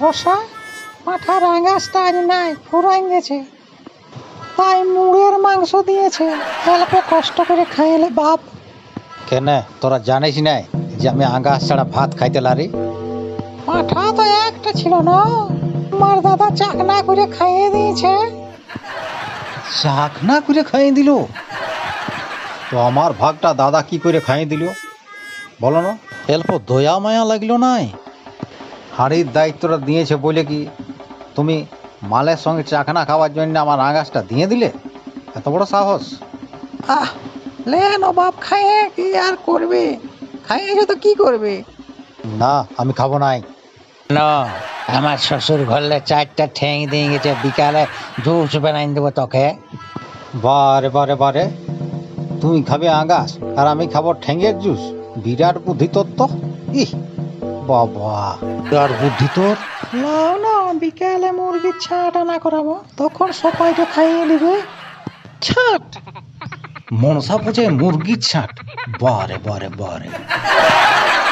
ঘষা, পাঁঠার আঙাশটা আজ নাই, ফুরাই গেছে, তাই মুড়ের মাংস দিয়েছে, অল্প কষ্ট করে খাইলে বাপ। কেন তোরা জানিস না যে আমি আঙ্গাস ছাড়া ভাত খাইতে লারি? পাঁঠা তো একটা ছিল না, আমার দাদা চাকনা করে খাইয়ে দিয়েছে। চাকনা করে খাইয়ে দিল? তো আমার ভাগটা দাদা কি করে খাইয়ে দিল বলো না? অল্প দয়া মায়া লাগলো নাই? হাড়ির দায়িত্বটা দিয়েছে বলে কি তুমি মালের সঙ্গে চাকনা খাওয়ার জন্য আমার আঙাসটা দিয়ে দিলে? এত বড় সাহস! আহ, লেন ও বাপ, খাইয়ে কি আর করবে, খাইয়েছে তো কি করবে। না, আমি খাবো নাই। না, আমার শ্বশুর ঘরলে 4টা ঠ্যাং দিয়ে গেছে, বিকালে জুস বানাই দেবো তোকে। বারে বারে বারে, তুমি খাবে আঙাস আর আমি খাবো ঠ্যাঙ্গের জুস? বিরাট বুদ্ধি তোর তো! ইহ বাবা, বিরাট বুদ্ধি তোর! লাও না, বিকালে মুরগির ছাট আনা করাবো, তখন সবাইকে খাইয়ে দিবে। ছাট! মনসা পুজোয় মুরগির ছাট? বারে বারে বারে!